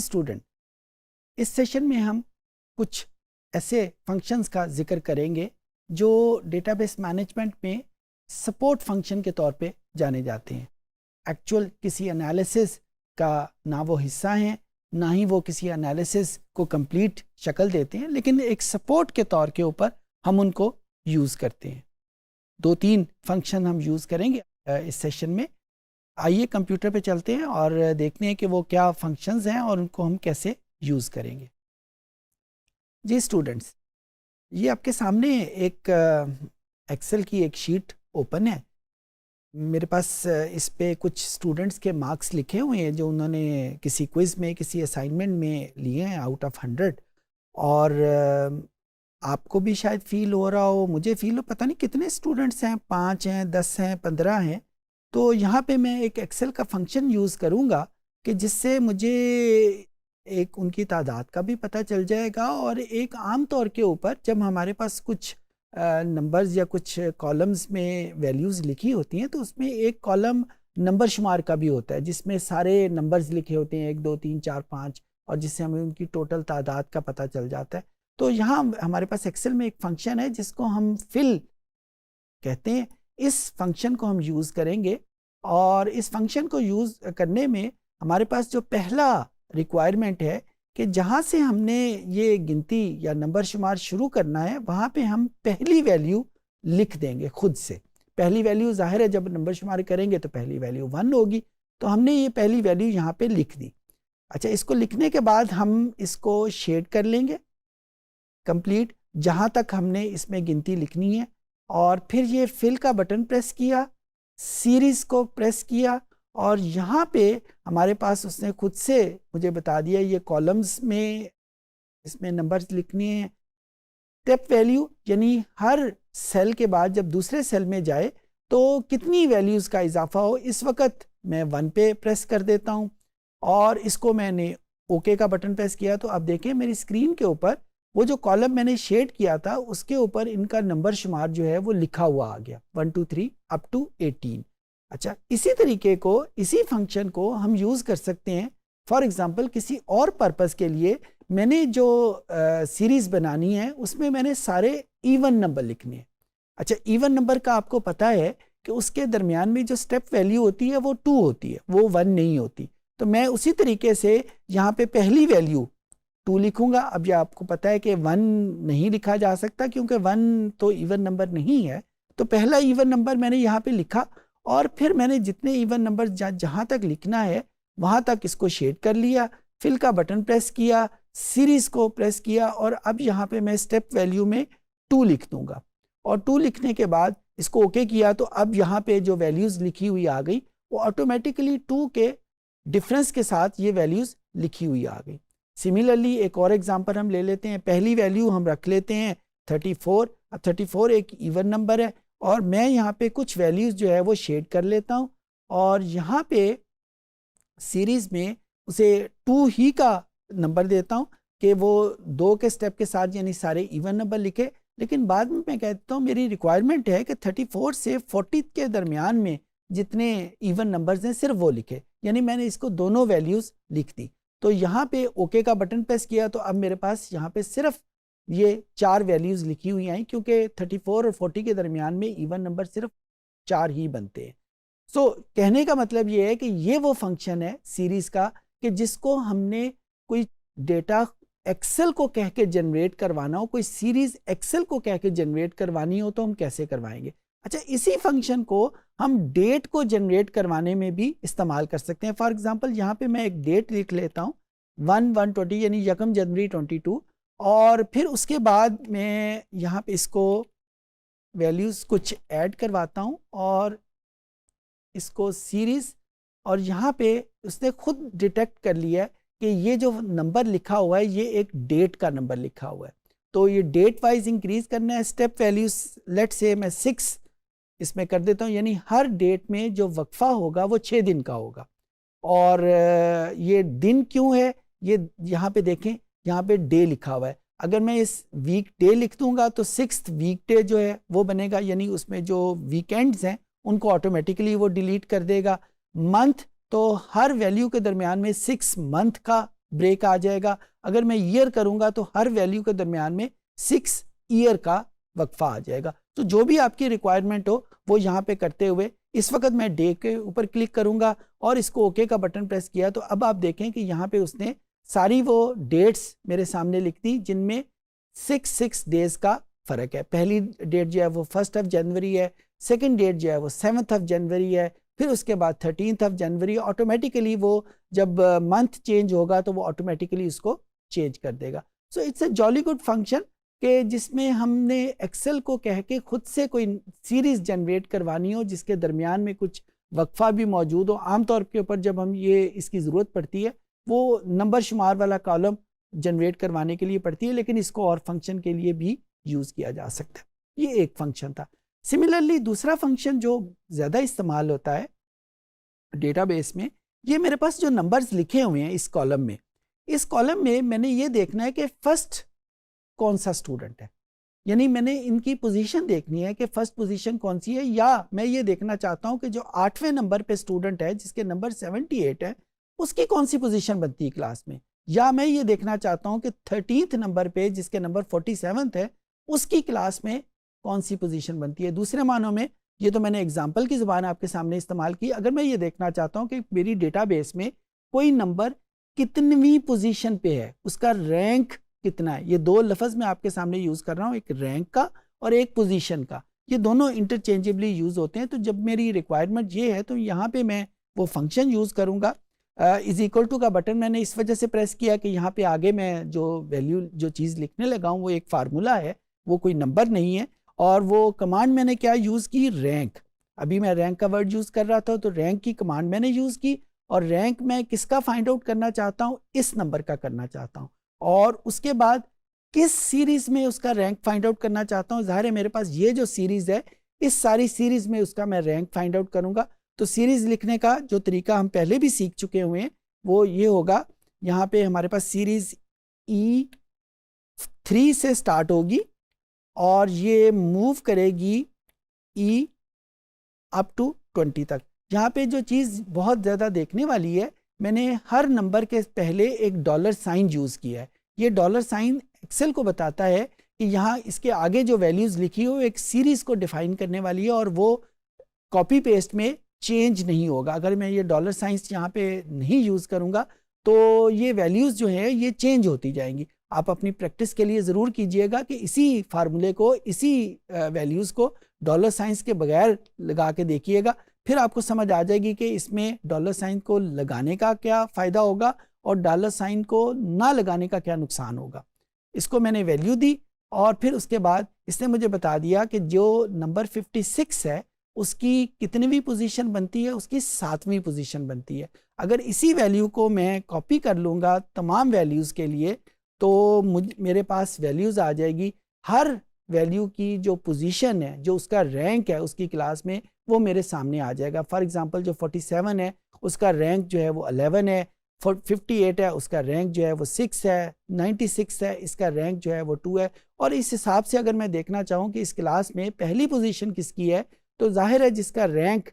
Student, इस session में हम कुछ ऐसे फंक्शंस का जिक्र करेंगे जो डेटाबेस मैनेजमेंट में सपोर्ट फंक्शन के तौर पे जाने जाते हैं। एक्चुअल किसी एनालिसिस का ना वो हिस्सा हैं, ना ही वो किसी एनालिसिस को कंप्लीट शक्ल देते हैं, लेकिन एक सपोर्ट के तौर के ऊपर हम उनको यूज़ करते हैं। 2-3 फंक्शन हम यूज़ करेंगे इस सेशन में। आइए कंप्यूटर पे चलते हैं और देखते हैं कि वो क्या फंक्शंस हैं और उनको हम कैसे यूज़ करेंगे। जी स्टूडेंट्स, ये आपके सामने एक एक्सेल की एक शीट ओपन है। मेरे पास इस पे कुछ स्टूडेंट्स के मार्क्स लिखे हुए हैं जो उन्होंने किसी क्विज़ में, किसी असाइनमेंट में लिए हैं आउट ऑफ 100। और आपको भी शायद फील हो रहा हो, मुझे फील हो, पता नहीं कितने स्टूडेंट्स हैं, 5 हैं, 10 हैं, 15 हैं। तो यहाँ पे मैं एक एक्सेल का फंक्शन यूज़ करूँगा कि जिससे मुझे एक उनकी तादाद का भी पता चल जाएगा और एक आम तौर के ऊपर जब हमारे पास कुछ नंबर्स या कुछ कॉलम्स में वैल्यूज़ लिखी होती हैं तो उसमें एक कॉलम नंबर शुमार का भी होता है जिसमें सारे नंबर्स लिखे होते हैं 1 2 3 4 5, और जिससे हमें उनकी टोटल तादाद का पता चल जाता है। तो यहाँ हमारे पास एक्सेल में एक फंक्शन है जिसको हम फिल कहते हैं। इस फंक्शन को हम यूज़ करेंगे और इस फंक्शन को यूज़ करने में हमारे पास जो पहला रिक्वायरमेंट है कि जहाँ से हमने ये गिनती या नंबर शुमार शुरू करना है वहाँ पे हम पहली वैल्यू लिख देंगे खुद से। पहली वैल्यू जाहिर है जब नंबर शुमार करेंगे तो पहली वैल्यू 1 होगी, तो हमने ये पहली वैल्यू यहाँ पे लिख दी। अच्छा, इसको लिखने के बाद हम इसको शेड कर लेंगे कंप्लीट जहाँ तक हमने इसमें गिनती लिखनी है, और फिर ये फिल का बटन प्रेस किया, सीरीज़ को प्रेस किया और यहाँ पे हमारे पास उसने खुद से मुझे बता दिया ये कॉलम्स में इसमें नंबर्स लिखने हैं। स्टेप वैल्यू यानी हर सेल के बाद जब दूसरे सेल में जाए तो कितनी वैल्यूज़ का इजाफा हो। इस वक्त मैं 1 पे प्रेस कर देता हूँ और इसको मैंने ओके का बटन प्रेस किया तो अब देखें मेरी स्क्रीन के ऊपर वो जो कॉलम मैंने शेड किया था उसके ऊपर इनका नंबर शुमार जो है वो लिखा हुआ आ गया 1 2 3 अप टू 18। अच्छा, इसी तरीके को, इसी फंक्शन को हम यूज़ कर सकते हैं फॉर एग्जांपल किसी और पर्पस के लिए। मैंने जो सीरीज़ बनानी है उसमें मैंने सारे इवन नंबर लिखने हैं। अच्छा, इवन नंबर का आपको पता है कि उसके दरमियान में जो स्टेप वैल्यू होती है वो 2 होती है, वो 1 नहीं होती। तो मैं उसी तरीके से यहाँ पे पहली वैल्यू 2 लिखूंगा। अब ये आपको पता है कि 1 नहीं लिखा जा सकता क्योंकि 1 तो इवन नंबर नहीं है, तो पहला इवन नंबर मैंने यहाँ पे लिखा और फिर मैंने जितने इवन नंबर जहाँ तक लिखना है वहाँ तक इसको शेड कर लिया, फिल का बटन प्रेस किया, सीरीज़ को प्रेस किया और अब यहाँ पे मैं स्टेप वैल्यू में 2 लिख दूंगा और 2 लिखने के बाद इसको ओके किया तो अब यहाँ पे जो वैल्यूज़ लिखी हुई आ गई वो ऑटोमेटिकली 2 के डिफरेंस के साथ ये वैल्यूज़ लिखी हुई आ गई। सिमिलरली एक और एग्जांपल हम ले लेते हैं। पहली वैल्यू हम रख लेते हैं 34। अब 34 एक इवन नंबर है और मैं यहाँ पे कुछ वैल्यूज़ जो है वो शेड कर लेता हूँ और यहाँ पे सीरीज़ में उसे 2 ही का नंबर देता हूँ कि वो 2 के स्टेप के साथ यानी सारे इवन नंबर लिखे। लेकिन बाद में मैं कहता हूँ मेरी रिक्वायरमेंट है कि 34 से 40 के दरमियान में जितने इवन नंबर्स हैं सिर्फ वो लिखे, यानी मैंने इसको दोनों वैल्यूज़ लिख दी। तो यहाँ पे ओके का बटन प्रेस किया तो अब मेरे पास यहाँ पे सिर्फ ये 4 वैल्यूज़ लिखी हुई आई क्योंकि 34 और 40 के दरमियान में इवन नंबर सिर्फ 4 ही बनते हैं। सो कहने का मतलब ये है कि ये वो फंक्शन है सीरीज़ का कि जिसको हमने कोई डेटा एक्सेल को कह के जनरेट करवाना हो, कोई सीरीज़ एक्सेल को कह के जनरेट करवानी हो तो हम कैसे करवाएंगे। अच्छा, इसी फंक्शन को हम डेट को जनरेट करवाने में भी इस्तेमाल कर सकते हैं। फॉर एग्जांपल यहाँ पे मैं एक डेट लिख लेता हूँ 1/1/20 यानी 1 जनवरी 22 और फिर उसके बाद मैं यहाँ पे इसको वैल्यूज़ कुछ ऐड करवाता हूँ और इसको सीरीज़, और यहाँ पे उसने खुद डिटेक्ट कर लिया कि ये जो नंबर लिखा हुआ है ये एक डेट का नंबर लिखा हुआ है, तो ये डेट वाइज इंक्रीज करना है। स्टेप वैल्यूज लेट से मैं 6 इसमें कर देता हूँ, यानी हर डेट में जो वक्फा होगा वो 6 दिन का होगा। और ये दिन क्यों है, ये यहाँ पे देखें, यहाँ पे डे लिखा हुआ है। अगर मैं इस वीक डे लिख दूंगा तो 6th वीक डे जो है वो बनेगा, यानी उसमें जो वीकेंड्स हैं उनको ऑटोमेटिकली वो डिलीट कर देगा। मंथ तो हर वैल्यू के दरमियान में 6 मंथ का ब्रेक आ जाएगा। अगर मैं ईयर करूंगा तो हर वैल्यू के दरमियान में 6 ईयर का वक्फा आ जाएगा। तो जो भी आपकी रिक्वायरमेंट हो वो यहाँ पे करते हुए इस वक्त मैं डे के ऊपर क्लिक करूंगा और इसको ओके का बटन प्रेस किया तो अब आप देखें कि यहाँ पे उसने सारी वो डेट्स मेरे सामने लिख दी जिनमें 6 डेज का फर्क है। पहली डेट जो है वो 1 जनवरी है, सेकंड डेट जो है वो 7 जनवरी है, फिर उसके बाद 13 जनवरी। ऑटोमेटिकली वो जब मंथ चेंज होगा तो वो ऑटोमेटिकली उसको चेंज कर देगा। So it's a jolly good function कि जिसमें हमने एक्सेल को कह के खुद से कोई सीरीज जनरेट करवानी हो जिसके दरमियान में कुछ वक्फा भी मौजूद हो। आमतौर के ऊपर जब हम ये इसकी ज़रूरत पड़ती है वो नंबर शुमार वाला कॉलम जनरेट करवाने के लिए पड़ती है, लेकिन इसको और फंक्शन के लिए भी यूज़ किया जा सकता है। ये एक फंक्शन था। सिमिलरली दूसरा फंक्शन जो ज़्यादा इस्तेमाल होता है डेटाबेस में, ये मेरे पास जो नंबर्स लिखे हुए हैं इस कॉलम में मैंने ये देखना है कि फर्स्ट कौन सा स्टूडेंट है, यानी मैंने इनकी पोजीशन देखनी है कि फर्स्ट पोजीशन कौन सी है, या मैं ये देखना चाहता हूं कि जो 8वें नंबर पे स्टूडेंट है जिसके नंबर 78 है उसकी कौन सी पोजीशन बनती है क्लास में, या मैं ये देखना चाहता हूं कि 13th नंबर पे जिसके नंबर 47 है उसकी क्लास में कौन सी पोजीशन बनती है। दूसरे मानों में, ये तो मैंने एग्जाम्पल की ज़ुबान आपके सामने इस्तेमाल की, अगर मैं ये देखना चाहता हूँ कि मेरी डेटाबेस में कोई नंबर कितनवीं पोजीशन पे है, उसका रैंक कितना है। ये दो लफ्ज़ मैं आपके सामने यूज़ कर रहा हूँ, एक रैंक का और एक पोजीशन का। ये दोनों इंटरचेंजेबली यूज़ होते हैं। तो जब मेरी रिक्वायरमेंट ये है तो यहाँ पे मैं वो फंक्शन यूज़ करूँगा। इज़ इक्वल टू का बटन मैंने इस वजह से प्रेस किया कि यहाँ पे आगे मैं जो वैल्यू जो चीज़ लिखने लगा हूँ वो एक फार्मूला है, वो कोई नंबर नहीं है। और वो कमांड मैंने क्या यूज़ की, रैंक। अभी मैं रैंक का वर्ड यूज़ कर रहा था तो रैंक की कमांड मैंने यूज़ की, और रैंक मैं किसका फाइंड आउट करना चाहता हूँ, इस नंबर का करना चाहता हूँ। और उसके बाद किस सीरीज़ में उसका रैंक फाइंड आउट करना चाहता हूँ। ज़ाहिर है मेरे पास ये जो सीरीज़ है इस सारी सीरीज़ में उसका मैं रैंक फाइंड आउट करूँगा। तो सीरीज़ लिखने का जो तरीका हम पहले भी सीख चुके हुए हैं वो ये होगा, यहाँ पे हमारे पास सीरीज़ E3 से स्टार्ट होगी और ये मूव करेगी E अप टू 20 तक। यहाँ पे जो चीज़ बहुत ज़्यादा देखने वाली है, मैंने हर नंबर के पहले एक डॉलर साइन यूज़ किया है। ये डॉलर साइन एक्सेल को बताता है कि यहाँ इसके आगे जो वैल्यूज़ लिखी हो एक सीरीज़ को डिफाइन करने वाली है और वो कॉपी पेस्ट में चेंज नहीं होगा। अगर मैं ये डॉलर साइंस यहाँ पे नहीं यूज़ करूँगा तो ये वैल्यूज़ जो है ये चेंज होती जाएंगी। आप अपनी प्रैक्टिस के लिए ज़रूर कीजिएगा कि इसी फार्मूले को, इसी वैल्यूज़ को डॉलर साइंस के बगैर लगा के देखिएगा, फिर आपको समझ आ जाएगी कि इसमें डॉलर साइन को लगाने का क्या फ़ायदा होगा और डॉलर साइन को ना लगाने का क्या नुकसान होगा। इसको मैंने वैल्यू दी और फिर उसके बाद इसने मुझे बता दिया कि जो नंबर 56 है उसकी कितनीवीं पोजीशन बनती है, उसकी 7वीं पोजीशन बनती है। अगर इसी वैल्यू को मैं कॉपी कर लूँगा तमाम वैल्यूज़ के लिए तो मेरे पास वैल्यूज़ आ जाएगी। हर वैल्यू की जो पोजीशन है, जो उसका रैंक है उसकी क्लास में, वो मेरे सामने आ जाएगा। फॉर एग्जांपल जो 47 है उसका रैंक जो है वो 11 है, 58 है उसका रैंक जो है वो 6 है, 96 है इसका रैंक जो है वो 2 है। और इस हिसाब से अगर मैं देखना चाहूँ कि इस क्लास में पहली पोजीशन किसकी है तो जाहिर है जिसका रैंक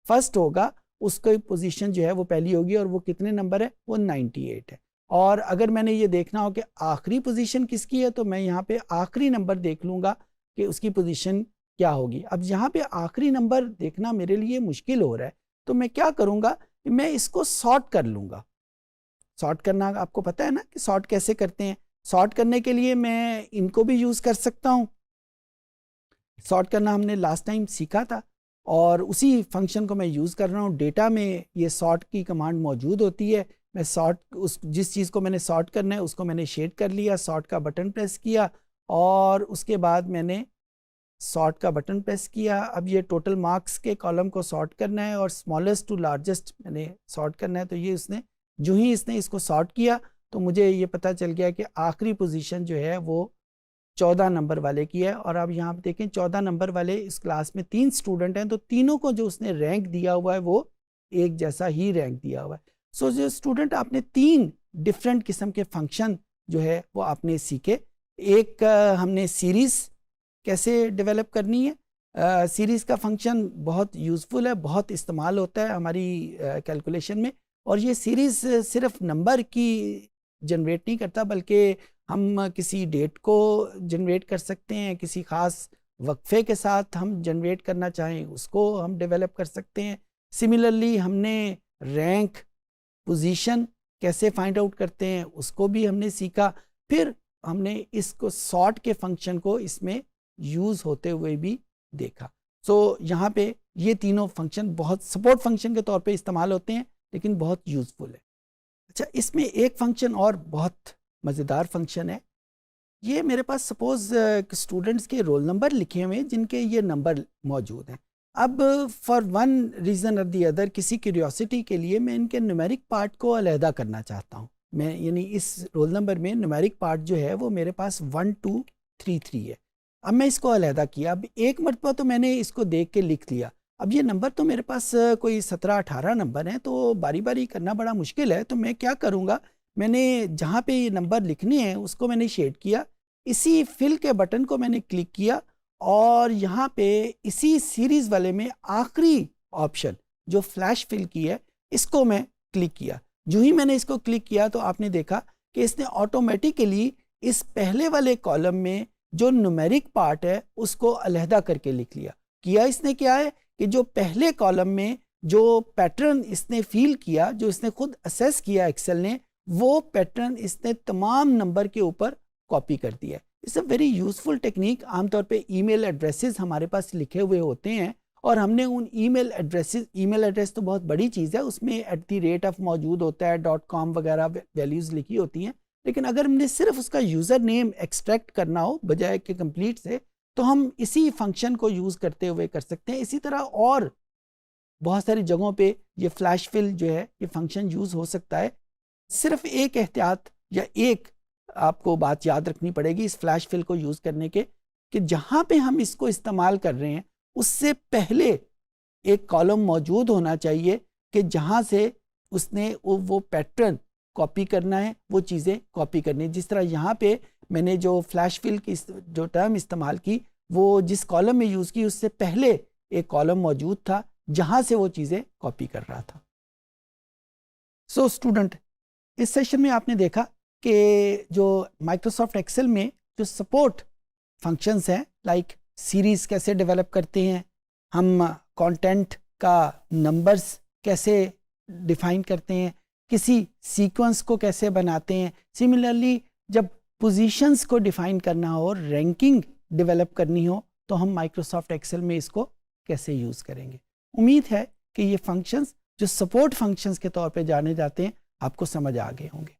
फर्स्ट होगा उसकी पोजीशन जो है वो पहली होगी और वो कितने नंबर है, वो 98 है। और अगर मैंने ये देखना हो कि आखिरी पोजीशन किसकी है तो मैं यहाँ पे आखिरी नंबर देख लूँगा कि उसकी पोजीशन क्या होगी। अब यहाँ पे आखिरी नंबर देखना मेरे लिए मुश्किल हो रहा है तो मैं क्या करूँगा, मैं इसको सॉर्ट कर लूँगा। सॉर्ट करना आपको पता है ना कि सॉर्ट कैसे करते हैं। सॉर्ट करने के लिए मैं इनको भी यूज़ कर सकता हूँ। सॉर्ट करना हमने लास्ट टाइम सीखा था और उसी फंक्शन को मैं यूज़ कर रहा हूँ। डेटा में ये सॉर्ट की कमांड मौजूद होती है। मैं सॉर्ट उस जिस चीज़ को मैंने सॉर्ट करना है उसको मैंने शेड कर लिया, सॉर्ट का बटन प्रेस किया और उसके बाद मैंने सॉर्ट का बटन प्रेस किया। अब ये टोटल मार्क्स के कॉलम को सॉर्ट करना है और स्मॉलेस्ट टू लार्जेस्ट मैंने सॉर्ट करना है। तो ये उसने जो ही इसने इसको सॉर्ट किया तो मुझे ये पता चल गया कि आखिरी पोजीशन जो है वो 14 नंबर वाले की है। और अब यहाँ पे देखें 14 नंबर वाले इस क्लास में 3 स्टूडेंट हैं तो तीनों को जो उसने रैंक दिया हुआ है वो एक जैसा ही रैंक दिया हुआ है। सो जो स्टूडेंट आपने 3 डिफरेंट किस्म के फंक्शन जो है वो आपने सीखे। एक हमने सीरीज़ कैसे डेवलप करनी है। सीरीज़ का फंक्शन बहुत यूज़फुल है, बहुत इस्तेमाल होता है हमारी कैलकुलेशन में। और ये सीरीज़ सिर्फ नंबर की जनरेट नहीं करता, बल्कि हम किसी डेट को जनरेट कर सकते हैं, किसी खास वक्फे के साथ हम जनरेट करना चाहें उसको हम डेवलप कर सकते हैं। सिमिलरली हमने रैंक, पोजीशन कैसे फाइंड आउट करते हैं उसको भी हमने सीखा। फिर हमने इसको सॉर्ट के फंक्शन को इसमें यूज़ होते हुए भी देखा। सो यहाँ पे ये तीनों फंक्शन बहुत सपोर्ट फंक्शन के तौर पे इस्तेमाल होते हैं, लेकिन बहुत यूज़फुल है। अच्छा, इसमें एक फंक्शन और बहुत मज़ेदार फंक्शन है। ये मेरे पास सपोज़ स्टूडेंट्स के रोल नंबर लिखे हुए हैं जिनके ये नंबर मौजूद हैं। अब फॉर वन रीज़न और दी अदर, किसी क्यूरियोसिटी के लिए मैं इनके न्यूमेरिक पार्ट को अलहदा करना चाहता हूँ। मैं यानी इस रोल नंबर में न्यूमेरिक पार्ट जो है वो मेरे पास 1 2 3 3 है। अब मैं इसको अलहदा किया। अब एक मरतबा तो मैंने इसको देख के लिख लिया। अब ये नंबर तो मेरे पास कोई 17-18 नंबर हैं, तो बारी बारी करना बड़ा मुश्किल है। तो मैं क्या करूँगा, मैंने जहाँ पे ये नंबर लिखने हैं उसको मैंने शेड किया, इसी फिल के बटन को मैंने क्लिक किया और यहाँ पे इसी सीरीज़ वाले में आखिरी ऑप्शन जो फ्लैश फिल की है इसको मैं क्लिक किया। जो ही मैंने इसको क्लिक किया तो आपने देखा कि इसने ऑटोमेटिकली इस पहले वाले कॉलम में जो न्यूमेरिक पार्ट है उसको अलहदा करके लिख लिया। किया इसने क्या है कि जो पहले कॉलम में जो पैटर्न इसने फील किया, जो इसने खुद असेस किया एक्सेल ने, वो पैटर्न इसने तमाम नंबर के ऊपर कॉपी कर दिया। It's a very useful technique. आमतौर पे ईमेल एड्रेसेस हमारे पास लिखे हुए होते हैं और हमने उन ईमेल एड्रेस तो बहुत बड़ी चीज़ है, उसमें @ मौजूद होता है, .com वगैरह वैल्यूज़ लिखी होती हैं। लेकिन अगर हमने सिर्फ उसका यूज़र नेम एक्सट्रैक्ट करना हो बजाय के कंप्लीट से, तो हम इसी फंक्शन को यूज़ करते हुए कर सकते हैं। इसी तरह और बहुत सारी जगहों पे ये फ्लैश फिल जो है ये फंक्शन यूज़ हो सकता है। सिर्फ एक एहतियात या एक आपको बात याद रखनी पड़ेगी इस फ्लैश फिल को यूज़ करने के, कि जहाँ पे हम इसको इस्तेमाल कर रहे हैं उससे पहले एक कॉलम मौजूद होना चाहिए कि जहाँ से उसने वो पैटर्न कॉपी करना है, वो चीज़ें कॉपी करनी है। जिस तरह यहाँ पे मैंने जो फ्लैश फिल की जो टर्म इस्तेमाल की, वो जिस कॉलम में यूज़ की उससे पहले एक कॉलम मौजूद था जहाँ से वो चीज़ें कॉपी कर रहा था। सो स्टूडेंट, इस सेशन में आपने देखा कि जो माइक्रोसॉफ्ट एक्सेल में जो सपोर्ट फंक्शंस हैं, लाइक सीरीज़ कैसे डेवलप करते हैं, हम कंटेंट का नंबर्स कैसे डिफाइन करते हैं, किसी सीक्वेंस को कैसे बनाते हैं, सिमिलरली जब पोजीशंस को डिफाइन करना हो, रैंकिंग डेवलप करनी हो, तो हम माइक्रोसॉफ्ट एक्सेल में इसको कैसे यूज़ करेंगे। उम्मीद है कि ये फंक्शंस जो सपोर्ट फंक्शंस के तौर पे जाने जाते हैं आपको समझ आ गए होंगे।